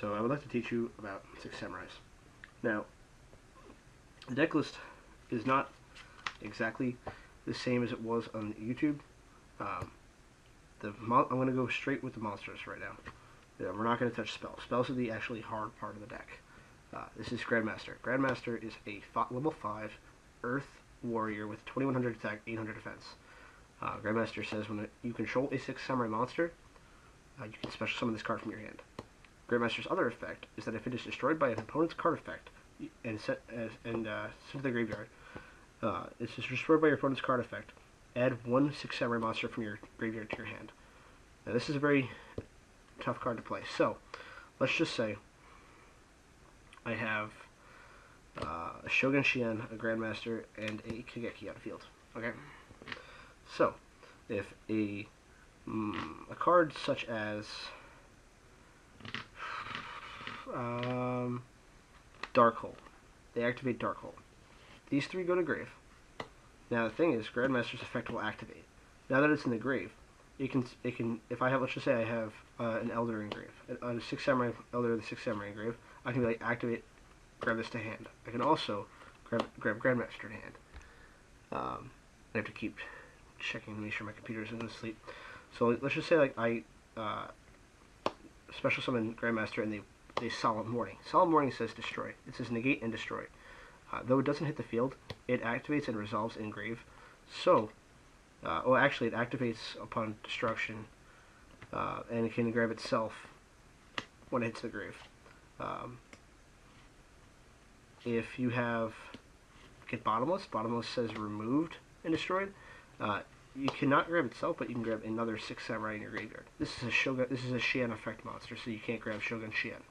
So I would like to teach you about Six Samurais. Now, the deck list is not exactly the same as it was on YouTube. Um, I'm going to go straight with the monsters right now. We're not going to touch spells. Spells are the actually hard part of the deck. This is Grandmaster. Grandmaster is a level 5 Earth Warrior with 2100 attack, 800 defense. Grandmaster says when you control a Six Samurai monster, you can special summon this card from your hand. Grandmaster's other effect is that if it is destroyed by an opponent's card effect and sent to the graveyard, it's destroyed by your opponent's card effect, add one Six Samurai monster from your graveyard to your hand. Now this is a very tough card to play. So let's just say I have a Shogun Shien, a Grandmaster, and a Kageki on the field. Okay. So if a card such as Darkhold, they activate Darkhold. These three go to grave. Now the thing is, Grandmaster's effect will activate. Now that it's in the grave, it can. If I have, let's just say I have an Elder in grave, a Six Samurai Elder, the Six Samurai in grave, I can be like activate, grab this to hand. I can also grab Grandmaster to hand. I have to keep checking to make sure my computer isn't asleep. So let's just say like I special summon Grandmaster and they Solemn Warning. Solemn Warning says destroy. It says negate and destroy. Though it doesn't hit the field, it activates and resolves in grave. So, well, actually, it activates upon destruction, and it can grab itself when it hits the grave. If you have get Bottomless, Bottomless says removed and destroyed. You cannot grab itself, but you can grab another Six Samurai in your graveyard. This is a Shogun. This is a Shien effect monster, so you can't grab Shogun Shien.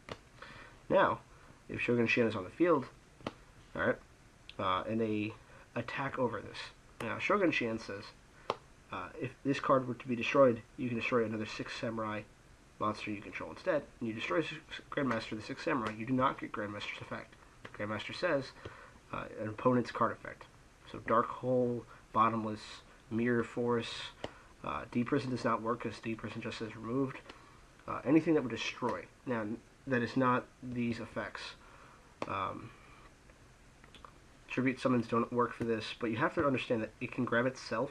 Now, if Shogun Shien is on the field, all right, and they attack over this. Now, Shogun Shien says, if this card were to be destroyed, you can destroy another Six Samurai monster you control instead. And you destroy Grandmaster, the Six Samurai, you do not get Grandmaster's effect. Grandmaster says, an opponent's card effect. So Darkhold, Bottomless, Mirror Force, Deep Prison does not work because Deep Prison just says removed. Anything that would destroy. Now, that is not these effects. Tribute summons don't work for this, but you have to understand that it can grab itself.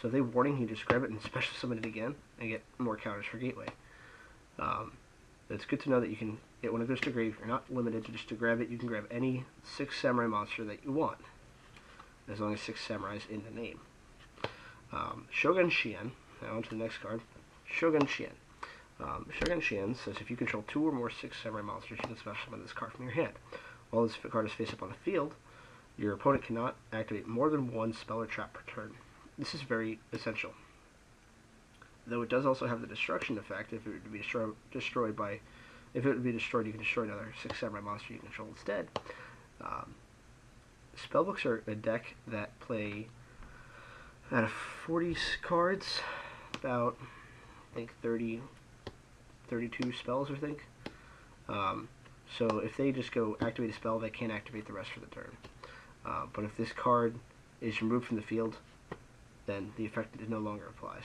So if they warning, you just grab it and special summon it again and get more counters for Gateway. It's good to know that you can, when it goes to grave, you're not limited to just to grab it. You can grab any Six Samurai monster that you want, as long as Six Samurai is in the name. Shogun Shien, now on to the next card. Shogun Shien. Shogun Shien says if you control 2 or more Six Samurai monsters, you can special summon this card from your hand. While this card is face up on the field, your opponent cannot activate more than one spell or trap per turn. This is very essential. Though it does also have the destruction effect. If it would be destroyed, you can destroy another Six Samurai monster you control instead. Spellbooks are a deck that play out of 40 cards, about I think 32 spells, I think. So if they just go activate a spell, they can't activate the rest for the turn. But if this card is removed from the field, then the effect no longer applies.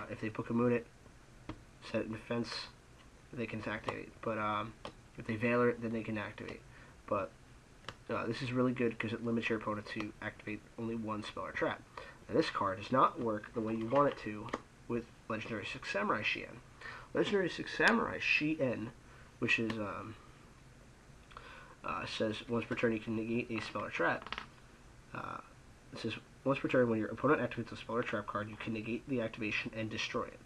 If they book a moon it, set it in defense, they can activate. But if they Valor it, then they can activate. But this is really good because it limits your opponent to activate only one spell or trap. Now this card does not work the way you want it to with Legendary Six Samurai Shien. Legendary Six Samurai Shien, which is says once per turn you can negate a spell or trap. It says once per turn when your opponent activates a spell or trap card, you can negate the activation and destroy it.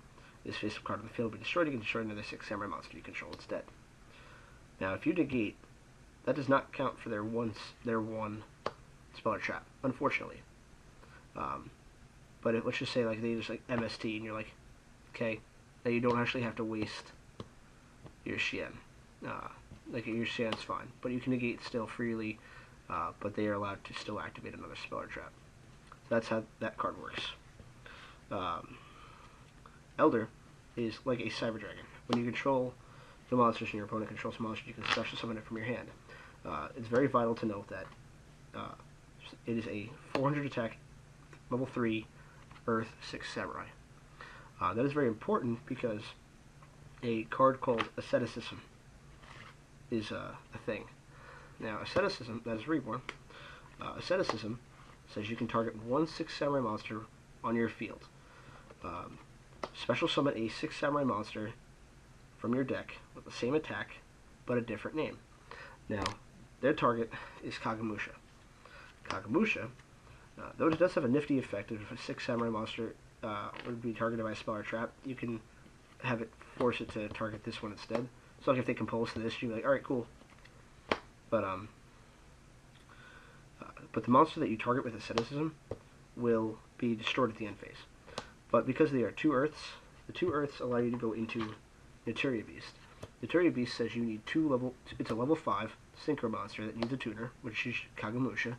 This face-up card on the field will be destroyed. You can destroy another Six Samurai monster you control instead. Now, if you negate, that does not count for their one spell or trap, unfortunately. But let's just say like they just like MST, and you're like, okay, now you don't actually have to waste your Shien. Like your Shien's fine, but you can negate still freely. But they are allowed to still activate another spell or trap. So that's how that card works. Elder is like a Cyber Dragon. When you control the monsters and your opponent controls monsters, you can special summon it from your hand. It's very vital to note that it is a 400 attack, level 3, Earth 6 Samurai. That is very important because a card called Asceticism is a thing. Now, asceticism, that is reborn. Asceticism says you can target one 6 samurai monster on your field. Special summon a 6 samurai monster from your deck with the same attack, but a different name. Now, their target is Kagemusha. Kagemusha, though it does have a nifty effect, if a 6 samurai monster would be targeted by a spell or trap, you can have it force it to target this one instead. So like if they compose to this, you'd be like, alright, cool. But the monster that you target with asceticism will be destroyed at the end phase. But because they are 2 Earths, the 2 Earths allow you to go into Naturia Beast. Naturia Beast says you need it's a level 5 synchro monster that needs a tuner, which is Kagemusha.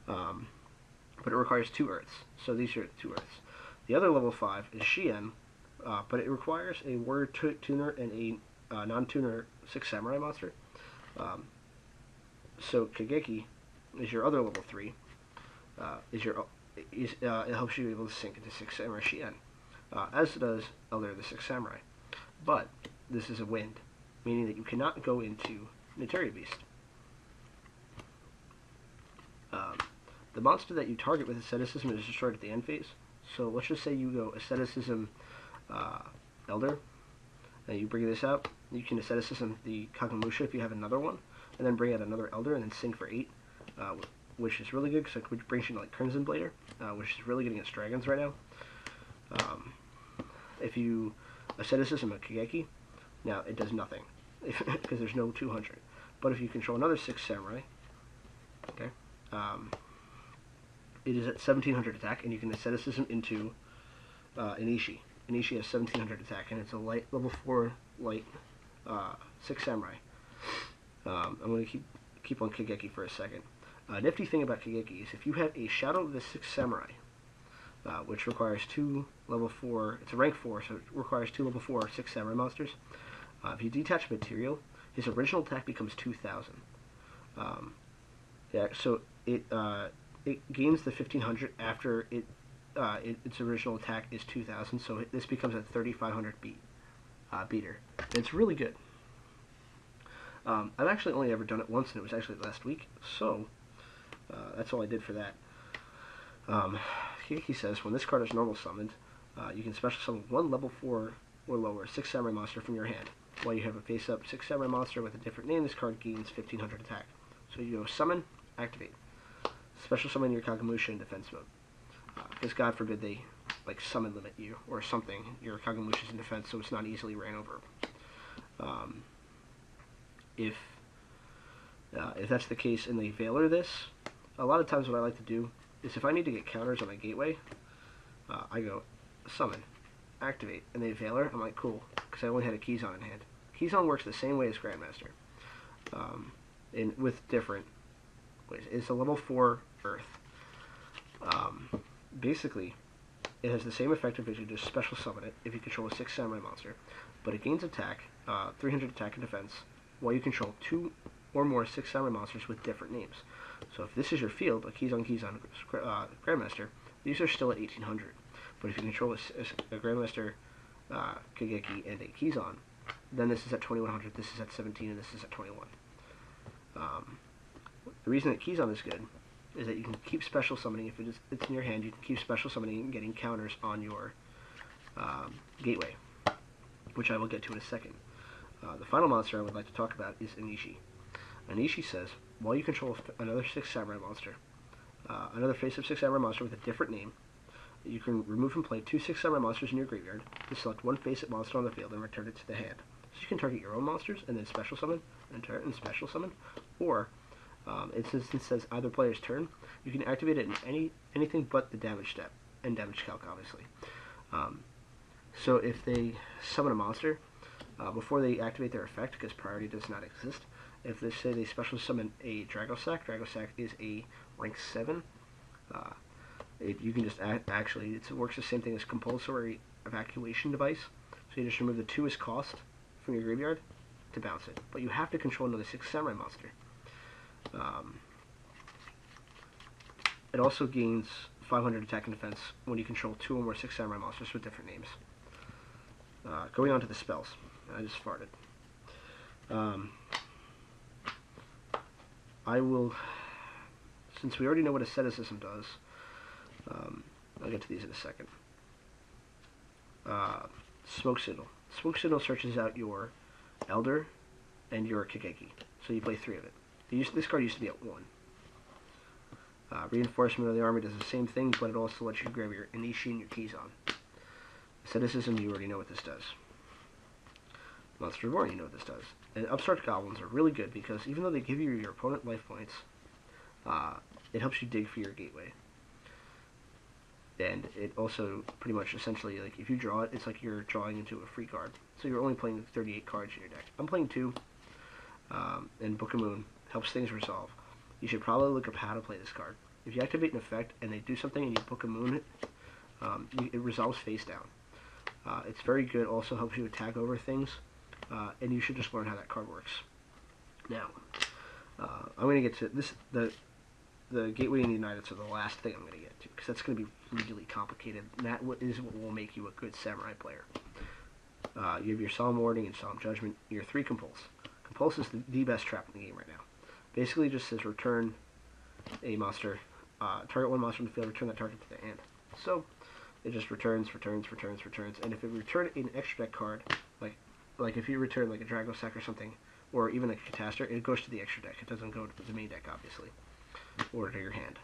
But it requires 2 Earths, so these are 2 Earths. The other level 5 is Shien, but it requires a warrior tuner and a non-tuner 6 samurai monster. So Kageki is your other level 3. It helps you be able to sync into 6 samurai Shien, as does Elder the 6 samurai. But this is a wind, meaning that you cannot go into Naturia Beast. The monster that you target with asceticism is destroyed at the end phase. So let's just say you go asceticism Elder, and you bring this out. You can asceticism the Kagemusha if you have another one, and then bring out another Elder and then sync for 8, which is really good because it brings you to like Crimson Blader, which is really good against dragons right now. If you asceticism a Kageki, now it does nothing because there's no 200. But if you control another 6 samurai, okay, it is at 1700 attack, and you can asceticism into Inishi. Inishi has 1700 attack, and it's a light level 4 light 6 samurai. I'm going to keep on Kageki for a second. Nifty thing about Kageki is if you have a Shadow of the 6 Samurai, which requires 2 level 4, it's a rank 4, so it requires 2 level 4 6 samurai monsters. If you detach material, his original attack becomes 2000. Yeah, so it gains the 1500 after its original attack is 2000, so this becomes a 3500 beater. And it's really good. I've actually only ever done it once, and it was actually last week, so that's all I did for that. He says, when this card is normal summoned, you can special summon 1 level 4 or lower 6 samurai monster from your hand. While you have a face-up 6 samurai monster with a different name, this card gains 1500 attack. So you go summon, activate. Special summon your Kagemusha in defense mode. Because God forbid they like summon limit you or something. Your Kagemusha's in defense, so it's not easily ran over. If that's the case and they Veiler this, a lot of times what I like to do is if I need to get counters on my gateway, I go summon, activate, and they Veiler. I'm like, cool, because I only had a Keyzon in hand. Keyzon works the same way as Grandmaster, with different ways. It's a level 4 Earth. Basically, it has the same effect as you just special summon it if you control a 6 samurai monster, but it gains attack, 300 attack and defense, while you control 2 or more 6 samurai monsters with different names. So if this is your field, a Keyzon Grandmaster, these are still at 1800. But if you control a Grandmaster Kageki and a Keyzon, then this is at 2100, this is at 17, and this is at 21. The reason that Keyzon is good is that you can keep special summoning. If it's in your hand, you can keep special summoning and getting counters on your gateway, which I will get to in a second. The final monster I would like to talk about is Inishi. Inishi says, while you control another 6 samurai monster, another face-up 6 samurai monster with a different name, you can remove from play 2 6 samurai monsters in your graveyard, to select 1 face-up monster on the field and return it to the hand. So you can target your own monsters and then special summon, and turn and special summon, or it says either player's turn, you can activate it in anything but the damage step, and damage calc obviously. So if they summon a monster, before they activate their effect, because priority does not exist, if they say they special summon a Dragosack is a rank 7, you can just actually, it works the same thing as compulsory evacuation device, so you just remove the 2 as cost from your graveyard to bounce it, but you have to control another 6 samurai monster. It also gains 500 attack and defense when you control 2 or more 6 samurai monsters with different names. Going on to the spells. I just farted. I will, since we already know what asceticism does, I'll get to these in a second. Smoke Signal. Smoke Signal searches out your Elder and your Kigeki. So you play 3 of it. This card used to be at 1. Reinforcement of the Army does the same thing, but it also lets you grab your Inishi and your Kizan. Asceticism, you already know what this does. Monster Reborn, you know what this does. And Upstart Goblins are really good because even though they give you your opponent life points, it helps you dig for your gateway. And it also pretty much essentially, like, if you draw it, it's like you're drawing into a free card. So you're only playing 38 cards in your deck. I'm playing 2, and Book of Moon helps things resolve. You should probably look up how to play this card. If you activate an effect and they do something and you Book of Moon it, it resolves face down. It's very good, also helps you attack over things, and you should just learn how that card works. Now, I'm going to get to this, the Gateway and the United, so the last thing I'm going to get to, because that's going to be really complicated, and that is what will make you a good Samurai player. You have your Solemn Warning and Solemn Judgment, your 3 Compulse. Compulse is the best trap in the game right now. Basically just says return a monster, target 1 monster in the field, return that target to the hand. So, it just returns, and if it return an extra deck card, like if you return like a Dragosack or something, or even a Catastor, it goes to the extra deck. It doesn't go to the main deck, obviously, or to your hand.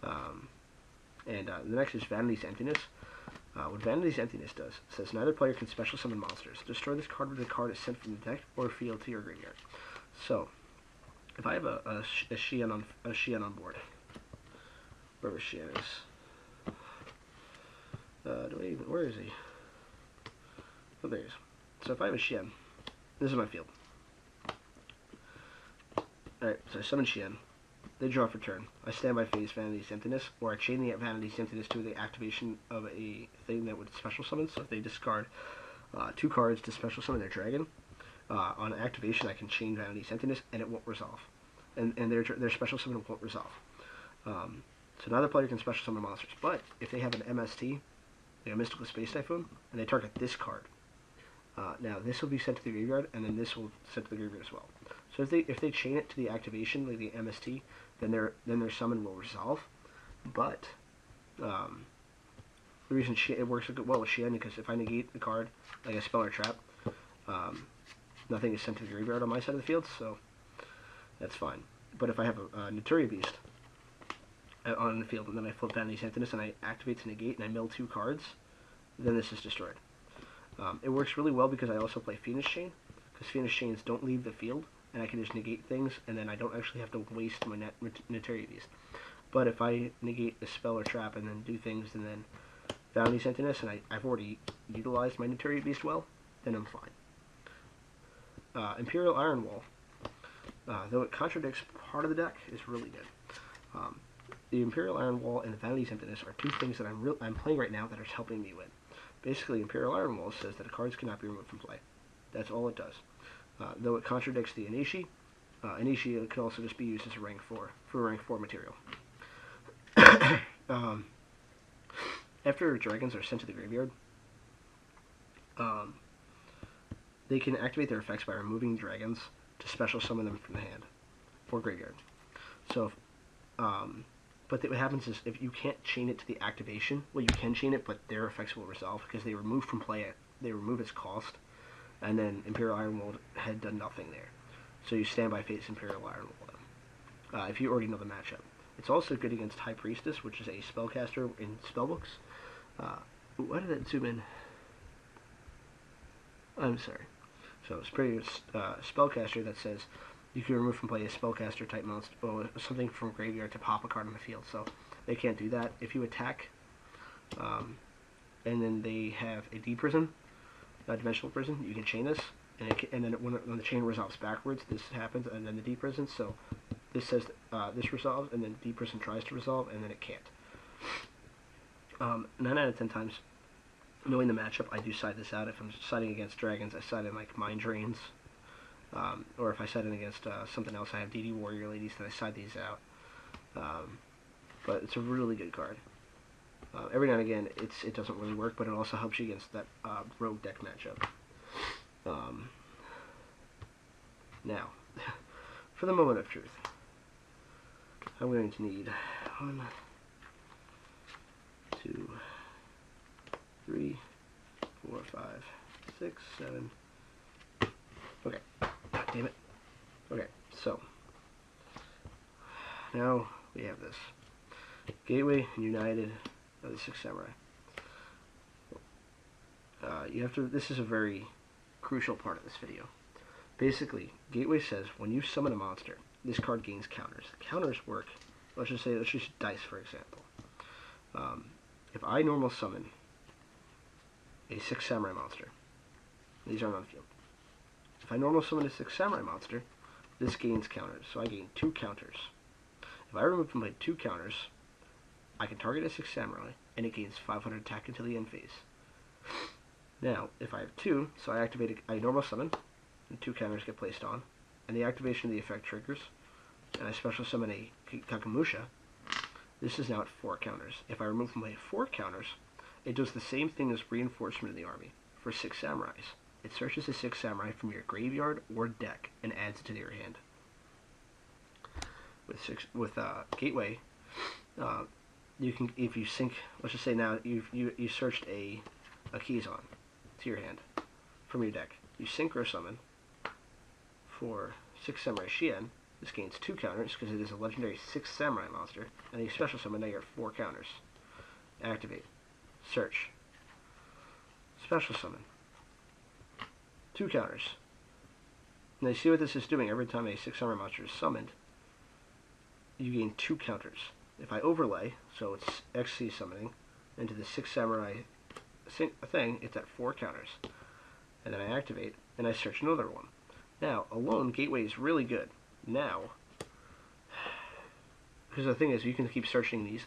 The next is Vanity's Emptiness. What Vanity's Emptiness does, it says neither player can special summon monsters. Destroy this card when the card is sent from the deck or field to your graveyard. So, if I have a Xian on board, wherever Xian is, where is he? Oh, there he is. So if I have a Xian, this is my field. Alright, so I summon Xian. They draw for turn. I stand by face Vanity's Emptiness, or I chain the Vanity's Emptiness to the activation of a thing that would special summon. So if they discard 2 cards to special summon their dragon, on activation I can chain Vanity's Emptiness and it won't resolve. And their special summon won't resolve. So neither player can special summon monsters. But if they have an MST, like a Mystical Space Typhoon, and they target this card, now this will be sent to the graveyard, and then this will sent to the graveyard as well. So if they chain it to the activation, like the MST, then their summon will resolve. But the reason it works well with Xian, because if I negate the card, like a spell or trap, nothing is sent to the graveyard on my side of the field, so that's fine. But if I have a Naturia Beast on the field, and then I flip Vanity's Emptiness, and I activate to negate, and I mill 2 cards, then this is destroyed. It works really well because I also play Phoenix Chain, because Phoenix Chains don't leave the field, and I can just negate things, and then I don't actually have to waste my Naturia Beast. But if I negate a spell or trap and then do things, and then Vanity's Emptiness, and I've already utilized my Naturia Beast well, then I'm fine. Imperial Iron Wall, though it contradicts part of the deck, is really good. The Imperial Iron Wall and the Vanity's Emptiness are 2 things that I'm playing right now that are helping me win. Basically, Imperial Iron Wall says that cards cannot be removed from play. That's all it does. Though it contradicts the Inishi, Inishi can also just be used as a rank 4, for rank 4 material. After dragons are sent to the graveyard, they can activate their effects by removing dragons to special summon them from the hand or graveyard. So, but what happens is if you can't chain it to the activation, well, you can chain it, but their effects will resolve because they remove from play it. They remove its cost, and then Imperial Iron Wall had done nothing there. So you stand by face Imperial Iron Wall if you already know the matchup. It's also good against High Priestess, which is a spellcaster in spellbooks. Why did that zoom in? I'm sorry. So it's pretty spellcaster that says you can remove from play a spellcaster type monster or something from graveyard to pop a card on the field. So they can't do that. If you attack, and then they have a D prison, a dimensional prison, you can chain this, and then when the chain resolves backwards, this happens, and then the D prison. So this says this resolves, and then D prison tries to resolve, and then it can't. 9 out of 10 times, knowing the matchup, I do side this out. If I'm siding against dragons, I side in like Mind Drains. Or if I side in against something else, I have DD Warrior Ladies, then I side these out. But it's a really good card. Every now and again, it doesn't really work, but it also helps you against that rogue deck matchup. Now, for the moment of truth. I'm going to need 1, 2, 3, 4, 5, 6, 7. Okay. Damn it. Okay, so now we have this. Gateway and United of the Six Samurai. You have to. This is a very crucial part of this video. Basically, Gateway says when you summon a monster, this card gains counters. Counters work. Let's just use dice for example. If I normal summon a Six Samurai monster, these aren't on field. If I normal summon a Six Samurai monster, this gains counters, so I gain 2 counters. If I remove from my 2 counters, I can target a Six Samurai, and it gains 500 attack until the end phase. Now, if I have 2, so I normal summon, and 2 counters get placed on, and the activation of the effect triggers, and I special summon a Kakamusha, this is now at 4 counters. If I remove from my 4 counters, it does the same thing as Reinforcement in the army for 6 Samurais. It searches a 6 Samurai from your graveyard or deck and adds it to your hand. With Gateway, you can, if you sync, let's just say now you searched a Kizan to your hand from your deck. You synchro summon for 6 Samurai Shien. This gains 2 counters because it is a legendary 6 Samurai monster, and you special summon, now you're at 4 counters. Activate. Search. Special summon. 2 counters. Now you see what this is doing. Every time a 6 Samurai monster is summoned, you gain 2 counters. If I overlay, so it's XC summoning, into the 6 Samurai thing, it's at 4 counters. And then I activate, and I search another one. Now, alone, Gateway is really good. Now, because the thing is, you can keep searching these,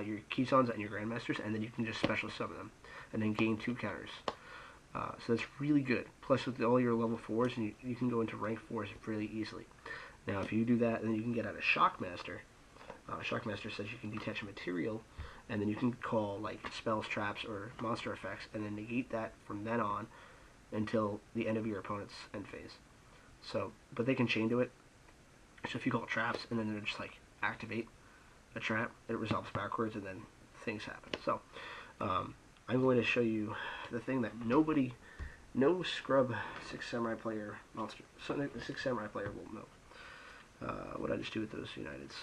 your Kizans and your Grandmasters, and then you can just special summon them, and then gain 2 counters. So that's really good. Plus, with all your level 4s, and you can go into rank 4s really easily. Now, if you do that, then you can get out a Shockmaster. Shockmaster says you can detach a material, and then you can call like spells, traps, or monster effects, and then negate that from then on until the end of your opponent's end phase. So, but they can chain to it. So if you call traps, and then they're just like activate a trap, it resolves backwards, and then things happen. So, I'm going to show you the thing that no scrub 6 Samurai player monster, the 6 Samurai player will know. What I just do with those Uniteds.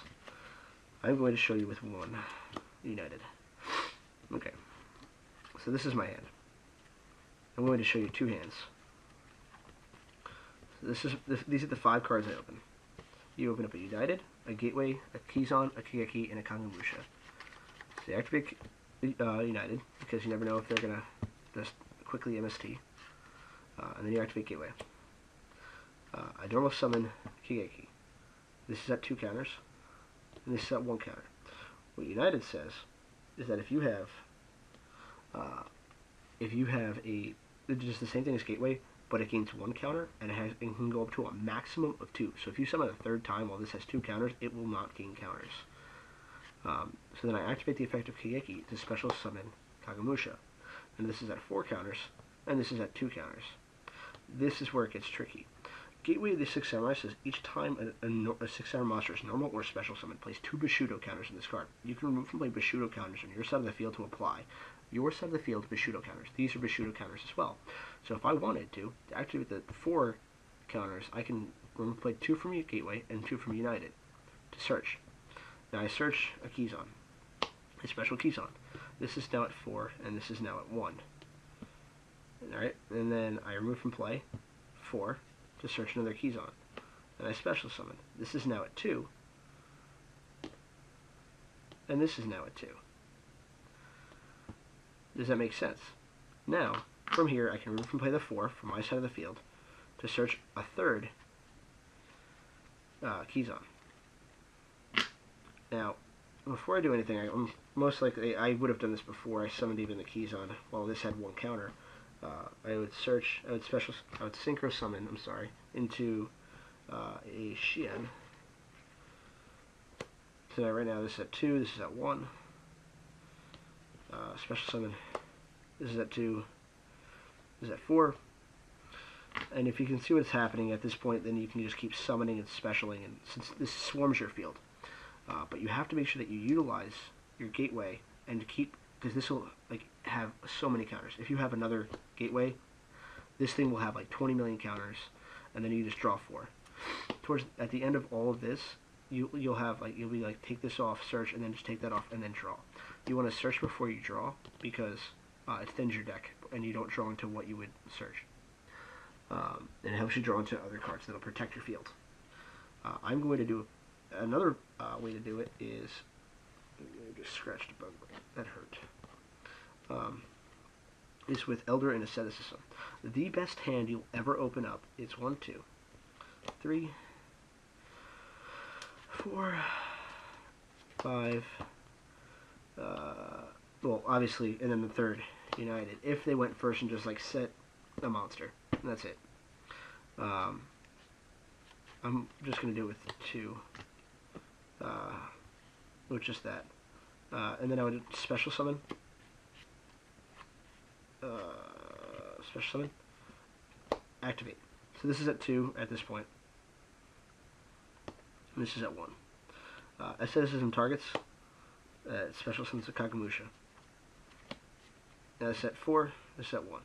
I'm going to show you with one United. Okay, so this is my hand. I'm going to show you 2 hands. So these are the 5 cards I open. You open up a United, a Gateway, a Kizan, a Kigeki, and a Kangamusha. So you activate United, because you never know if they're going to just quickly MST. And then you activate Gateway. I normal summon Kigeki. This is at 2 counters, and this is at 1 counter. What United says is that if you have it's just the same thing as Gateway, but it gains 1 counter, and it can go up to a maximum of 2. So if you summon a 3rd time while this has 2 counters, it will not gain counters. So then I activate the effect of Kigeki to special summon Kagamusha, and this is at 4 counters, and this is at 2 counters. This is where it gets tricky. Gateway of the 6 Samurai says each time a 6 Samurai monster is normal or special summoned, place 2 Bushido counters in this card. You can remove and play Bushido counters on your side of the field to apply your side of the field to Bushido counters. These are Bushido counters as well. So if I wanted to activate the 4 counters, I can play 2 from Gateway and 2 from United to search. Now I search a Kizan, a special Kizan. This is now at 4, and this is now at 1. Alright, and then I remove from play 4 to search another Kizan. And I special summon. This is now at 2, and this is now at 2. Does that make sense? Now, from here, I can remove and play the 4 from my side of the field to search a 3rd Kizan. Now, before I do anything, most likely, I would have done this before I summoned even the Kizan. While this had 1 counter, I would synchro summon, into a Shien. So now, right now, this is at 2, this is at 1. Special summon, this is at 2, this is at 4. And if you can see what's happening at this point, then you can just keep summoning and specialing, and since this swarms your field. But you have to make sure that you utilize your gateway and keep, because this will like have so many counters. If you have another gateway, this thing will have like 20 million counters, and then you just draw 4. Towards at the end of all of this, you'll have like, you'll be like, take this off, search, and then just take that off, and then draw. You want to search before you draw, because it thins your deck, and you don't draw into what you would search. And it helps you draw into other cards that'll protect your field. I'm going to do another way to do it is, I just scratched a bug, that hurt. Is with Elder and Asceticism. The best hand you'll ever open up is 1, 2, 3, 4, 5, well, obviously, and then the third, United. If they went first and just like set a monster, and that's it. I'm just going to do it with 2, with just that. And then I would special summon. Special summon. Activate. So this is at 2 at this point. And this is at 1. Asceticism targets. Special summons a Kagamusha. That's at 4. This is at 1.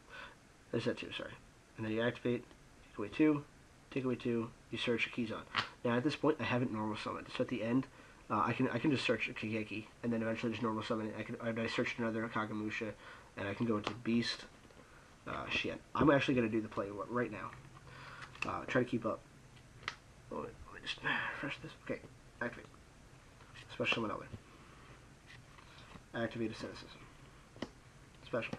This is at 2, sorry. And then you activate, take away 2, take away 2, you search a Keyzon. Now at this point I haven't normal summoned. So at the end, I can just search a Kageki, and then eventually just normal summon it. I searched another Kagamusha, and I can go into Beast, Shien. I'm actually going to do the play right now. Try to keep up. Oh, let me just refresh this. Okay, activate. Special summon Elder. Activate Asceticism. Special.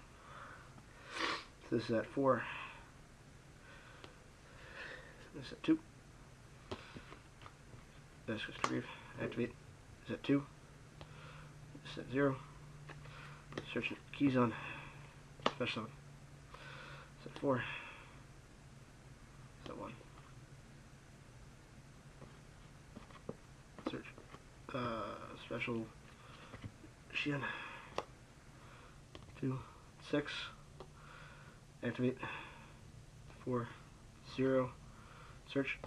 So this is at 4. This is at 2. This is to grief. Activate. This is at 2. This is at 0. Search Keyzon. Special summon. This is at 4. This is at 1. Search. Special Shien. 2, 6. Activate. 4, 0. Search.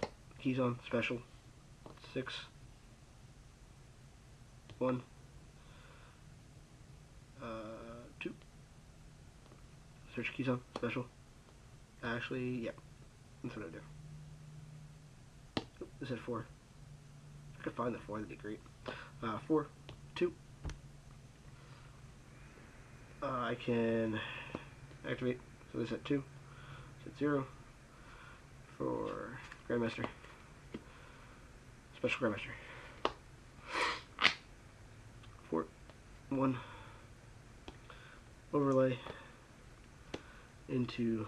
Keyzon. Special. 6. 1. 2. Search Keyzon. Special. Actually, yeah. That's what I do. Oh, this is 4. If I could find the 4, that'd be great. 4, 2. I can activate. So this is at 2. This is at 0. For Grandmaster. Special Grandmaster. 4, 1. Overlay into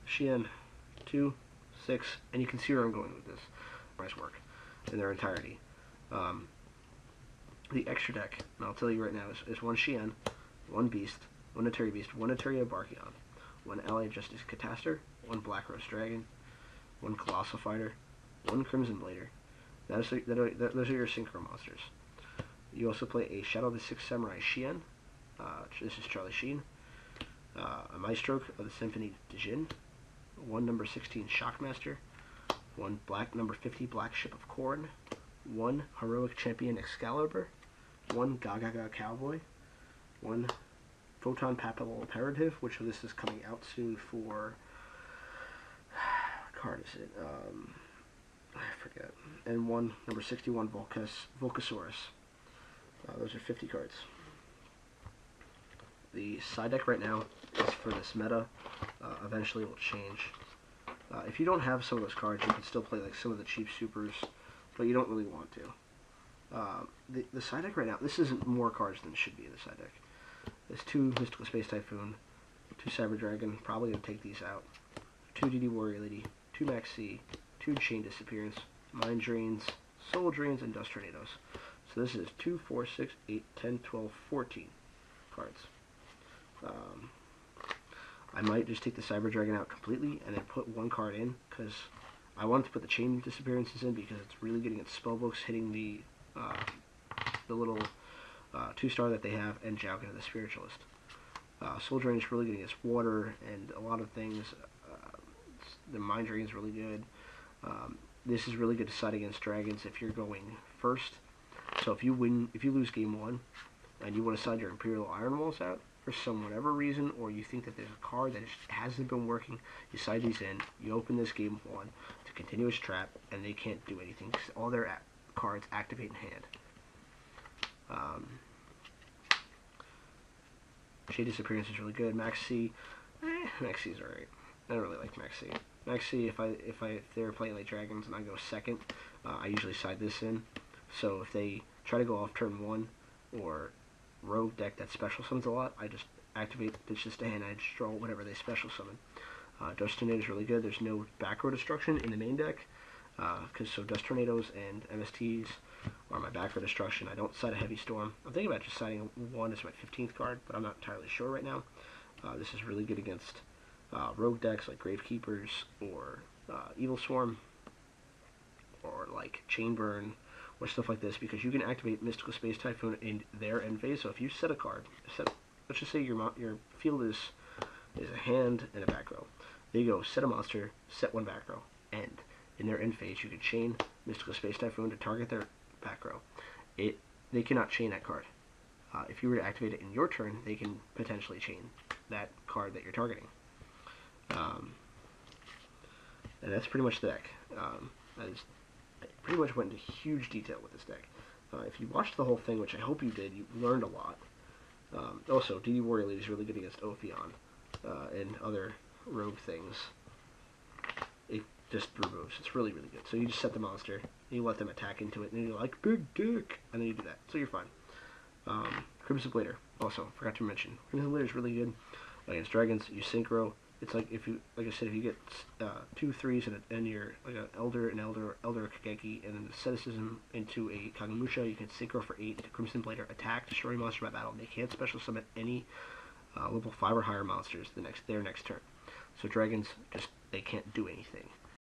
Shien. 2, 6. And you can see where I'm going with this. Nice work in their entirety. The extra deck, and I'll tell you right now, is 1 Shien, 1 Beast, 1 Eteri Beast, 1 Eteria Barkion, 1 Ally of Justice Catastor, 1 Black Rose Dragon, 1 Colossal Fighter, 1 Crimson Blader. Those are your synchro monsters. You also play a Shadow of the Six Samurai Shien. This is Charlie Sheen. A Maestroke of the Symphony de Jin. 1 number 16 Shockmaster. 1 black number 50 Black Ship of Corn. 1 Heroic Champion Excalibur. 1 Gagaga Cowboy. 1 Photon Papillon Imperative, which this is coming out soon for... What card is it? I forget. And 1 number 61 Volcasaurus. Those are 50 cards. The side deck right now is for this meta. Eventually it will change. If you don't have some of those cards, you can still play like some of the cheap supers, but you don't really want to. The side deck right now, this isn't more cards than should be in the side deck. There's 2 Mystical Space Typhoon, 2 Cyber Dragon, probably going to take these out, 2 DD Warrior Lady, 2 Max C, 2 Chain Disappearance, Mind Drains, Soul Drains, and Dust Tornadoes. So this is 2, 4, 6, 8, 10, 12, 14 cards. I might just take the Cyber Dragon out completely and then put 1 card in, because I wanted to put the Chain Disappearances in because it's really getting its spellbooks, hitting the little 2-star that they have, and Jowgata the Spiritualist. Soul Drain is really getting its water and a lot of things. The Mind Drain is really good. This is really good to side against dragons if you're going first So if you lose game 1, and you want to side your Imperial Iron Walls out for some whatever reason, or you think that there's a card that hasn't been working, you side these in, you open this game 1 to continuous trap, and they can't do anything because all their cards activate in hand. Shade Disappearance is really good. Max C, Max C is alright. I don't really like Max C. Max C, if they're playing like Dragons and I go second, I usually side this in. So if they try to go off turn 1 or rogue deck that special summons a lot, I just activate Ditch This to hand, I just draw whatever they special summon. Dust Tornado is really good. There's no back row destruction in the main deck, so Dust Tornadoes and MSTs are my back row destruction. I don't side a Heavy Storm. I'm thinking about just siding 1 as my 15th card, but I'm not entirely sure right now. This is really good against rogue decks like Gravekeepers or Evil Swarm or like Chain Burn or stuff like this, because you can activate Mystical Space Typhoon in their end phase. So if you set a card, let's just say your field is a hand and a back row. They go set a monster, set 1 back row, and in their end phase you can chain Mystical Space Typhoon to target their back row. They cannot chain that card. If you were to activate it in your turn, they can potentially chain that card that you're targeting. And that's pretty much the deck. I pretty much went into huge detail with this deck. If you watched the whole thing, which I hope you did, you learned a lot. Also, DD Warrior Lady is really good against Ophion and other rogue things. It just removes. It's really, really good. So you just set the monster, and you let them attack into it, and you're like, big dick, and then you do that. So you're fine. Crimson Blader, also, forgot to mention. Crimson Blader is really good against dragons. You synchro. It's like like I said, if you get 2 3s and you're like an Elder Kageki, and then asceticism into a Kagemusha, you can synchro for 8 into Crimson Blader, attack, destroy monster by battle. They can't special summon any level 5 or higher monsters their next turn. So dragons they can't do anything.